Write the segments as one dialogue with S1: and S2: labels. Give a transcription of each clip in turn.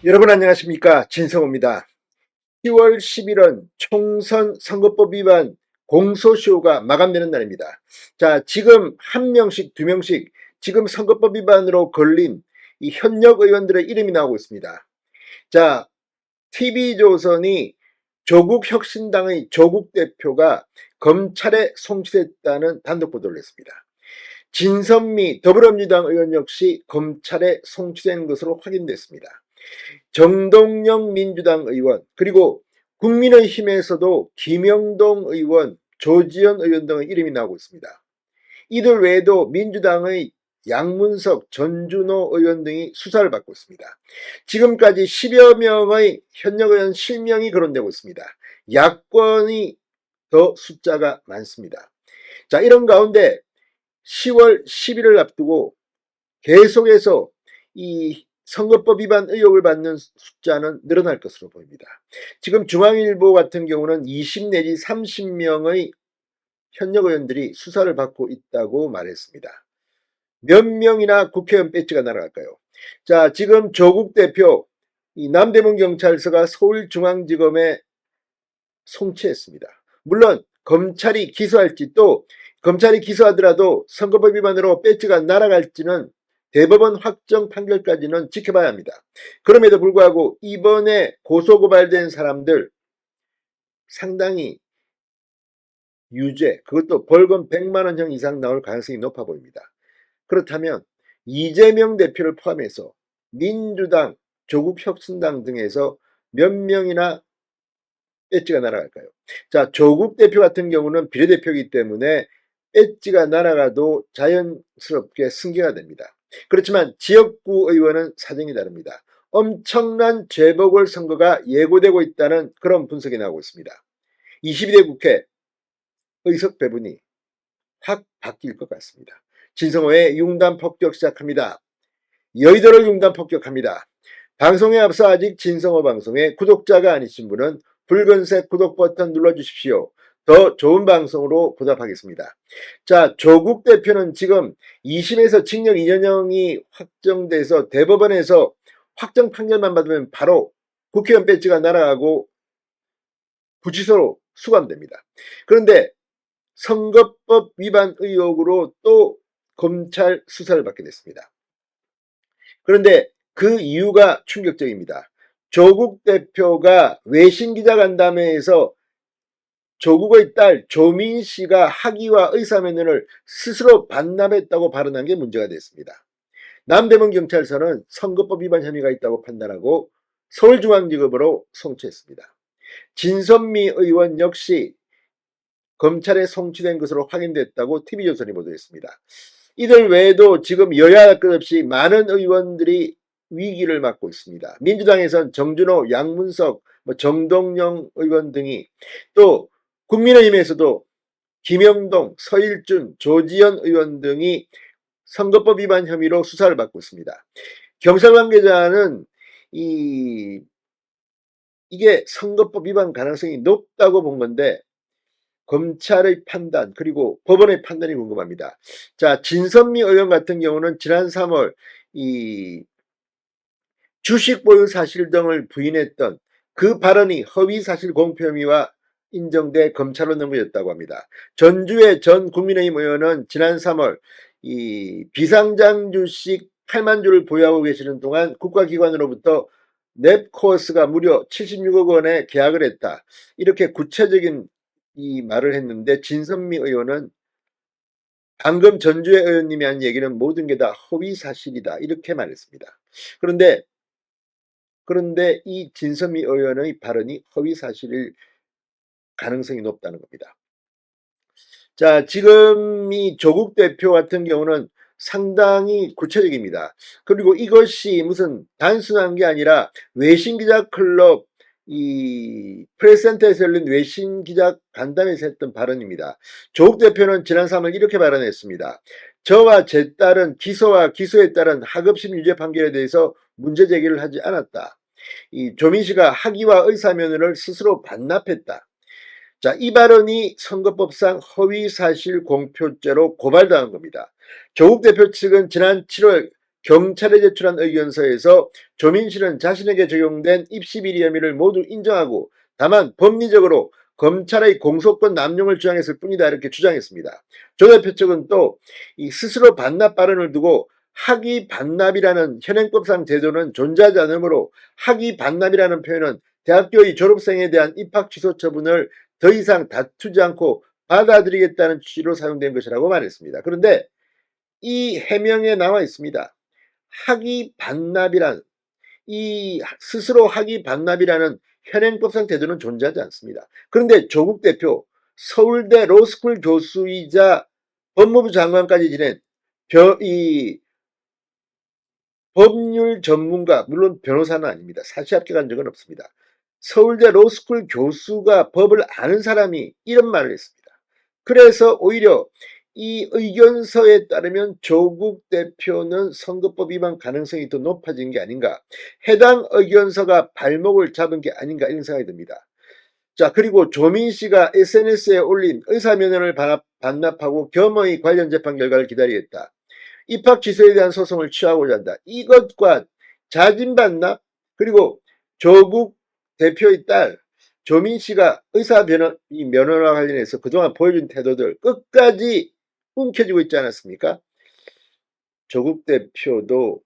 S1: 여러분 안녕하십니까, 진성호입니다. 10월 10일은 총선 선거법 위반 공소시효가 마감되는 날입니다. 자, 지금 한 명씩 두 명씩 지금 선거법 위반으로 걸린 이 현역 의원들의 이름이 나오고 있습니다. 자, TV조선이 조국혁신당의 조국 대표가 검찰에 송치됐다는 단독 보도를 했습니다. 진선미 더불어민주당 의원 역시 검찰에 송치된 것으로 확인됐습니다. 정동영 민주당 의원, 그리고 국민의힘에서도 김영동 의원, 조지현 의원 등의 이름이 나오고 있습니다. 이들 외에도 민주당의 양문석, 전준호 의원 등이 수사를 받고 있습니다. 지금까지 10여 명의 현역 의원 실명이 거론되고 있습니다. 야권이 더 숫자가 많습니다. 자, 이런 가운데 10월 10일을 앞두고 계속해서 이 선거법 위반 의혹을 받는 숫자는 늘어날 것으로 보입니다. 지금 중앙일보 같은 경우는 20 내지 30명의 현역 의원들이 수사를 받고 있다고 말했습니다. 몇 명이나 국회의원 배지가 날아갈까요? 자, 지금 조국 대표 이 남대문 경찰서가 서울중앙지검에 송치했습니다. 물론 검찰이 기소할지, 또 검찰이 기소하더라도 선거법 위반으로 배지가 날아갈지는 대법원 확정 판결까지는 지켜봐야 합니다. 그럼에도 불구하고 이번에 고소고발된 사람들 상당히 유죄, 그것도 벌금 100만원형 이상 나올 가능성이 높아 보입니다. 그렇다면 이재명 대표를 포함해서 민주당, 조국혁신당 등에서 몇 명이나 배지가 날아갈까요? 자, 조국 대표 같은 경우는 비례대표이기 때문에 배지가 날아가도 자연스럽게 승계가 됩니다. 그렇지만 지역구 의원은 사정이 다릅니다. 엄청난 재보궐선거가 예고되고 있다는 그런 분석이 나오고 있습니다. 22대 국회 의석 배분이 확 바뀔 것 같습니다. 진성호의 융단 폭격 시작합니다. 여의도를 융단 폭격합니다. 방송에 앞서 아직 진성호 방송의 구독자가 아니신 분은 붉은색 구독 버튼 눌러주십시오. 더 좋은 방송으로 보답하겠습니다. 자, 조국 대표는 지금 2심에서 징역 2년형이 확정돼서 대법원에서 확정 판결만 받으면 바로 국회의원 배지가 날아가고 구치소로 수감됩니다. 그런데 선거법 위반 의혹으로 또 검찰 수사를 받게 됐습니다. 그런데 그 이유가 충격적입니다. 조국 대표가 외신 기자간담회에서 조국의 딸 조민 씨가 학위와 의사면허를 스스로 반납했다고 발언한 게 문제가 됐습니다. 남대문 경찰서는 선거법 위반 혐의가 있다고 판단하고 서울중앙지검으로 송치했습니다. 진선미 의원 역시 검찰에 송치된 것으로 확인됐다고 TV조선이 보도했습니다. 이들 외에도 지금 여야 할 것 없이 많은 의원들이 위기를 맞고 있습니다. 민주당에선 정준호, 양문석, 정동영 의원 등이, 또 국민의힘에서도 김영동, 서일준, 조지현 의원 등이 선거법 위반 혐의로 수사를 받고 있습니다. 경찰 관계자는 이게 선거법 위반 가능성이 높다고 본 건데 검찰의 판단, 그리고 법원의 판단이 궁금합니다. 자, 진선미 의원 같은 경우는 지난 3월 이 주식 보유 사실 등을 부인했던 그 발언이 허위 사실 공표 혐의와 인정돼 검찰로 넘겨졌다고 합니다. 전주의 전 국민의힘 의원은 지난 3월 이 비상장 주식 8만 주를 보유하고 계시는 동안 국가기관으로부터 넵코어스가 무려 76억 원에 계약을 했다, 이렇게 구체적인 이 말을 했는데, 진선미 의원은 방금 전주의 의원님이 한 얘기는 모든 게 다 허위 사실이다, 이렇게 말했습니다. 그런데 이 진선미 의원의 발언이 허위 사실일 가능성이 높다는 겁니다. 자, 지금 이 조국 대표 같은 경우는 상당히 구체적입니다. 그리고 이것이 무슨 단순한 게 아니라 외신기자 클럽 이 프레스센터에서 열린 외신기자 간담회에서 했던 발언입니다. 조국 대표는 지난 3월 이렇게 발언했습니다. 저와 제 딸은 기소와 기소에 따른 하급심 유죄 판결에 대해서 문제 제기를 하지 않았다. 이 조민 씨가 학위와 의사면허를 스스로 반납했다. 자, 이 발언이 선거법상 허위사실 공표죄로 고발당한 겁니다. 조국 대표 측은 지난 7월 경찰에 제출한 의견서에서 조민씨는 자신에게 적용된 입시비리 혐의를 모두 인정하고 다만 법리적으로 검찰의 공소권 남용을 주장했을 뿐이다 이렇게 주장했습니다. 조 대표 측은 또 이 스스로 반납 발언을 두고 학위 반납이라는 현행법상 제도는 존재하지 않으므로 학위 반납이라는 표현은 대학교의 졸업생에 대한 입학 취소 처분을 더 이상 다투지 않고 받아들이겠다는 취지로 사용된 것이라고 말했습니다. 그런데 이 해명에 나와 있습니다. 학위 반납이란 이 스스로 학위 반납이라는 현행법상 제도는 존재하지 않습니다. 그런데 조국 대표 서울대 로스쿨 교수이자 법무부 장관까지 지낸 이 법률 전문가, 물론 변호사는 아닙니다. 사시 합격한 적은 없습니다. 서울대 로스쿨 교수가 법을 아는 사람이 이런 말을 했습니다. 그래서 오히려 이 의견서에 따르면 조국 대표는 선거법 위반 가능성이 더 높아진 게 아닌가, 해당 의견서가 발목을 잡은 게 아닌가 이런 생각이 듭니다. 자, 그리고 조민씨가 SNS에 올린 의사면허를 반납하고 겸허히 관련 재판 결과를 기다리겠다, 입학 취소에 대한 소송을 취하고자 한다, 이것과 자진반납, 그리고 조국 대표의 딸 조민씨가 면허와 관련해서 그동안 보여준 태도들 끝까지 움켜쥐고 있지 않았습니까? 조국 대표도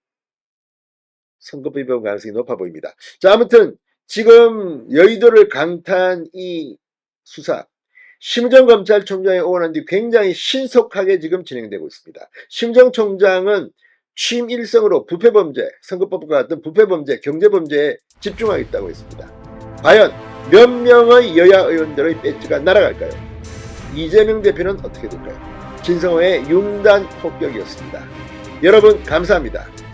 S1: 선거법 위반 가능성이 높아 보입니다. 자, 아무튼 지금 여의도를 강타한 이 수사, 심정 검찰총장이 오원한 뒤 굉장히 신속하게 지금 진행되고 있습니다. 심정 총장은 취임 일성으로 부패범죄, 선거법과 같은 부패범죄, 경제범죄에 집중하겠다고 했습니다. 과연 몇 명의 여야 의원들의 배지가 날아갈까요? 이재명 대표는 어떻게 될까요? 진성호의 융단 폭격이었습니다. 여러분 감사합니다.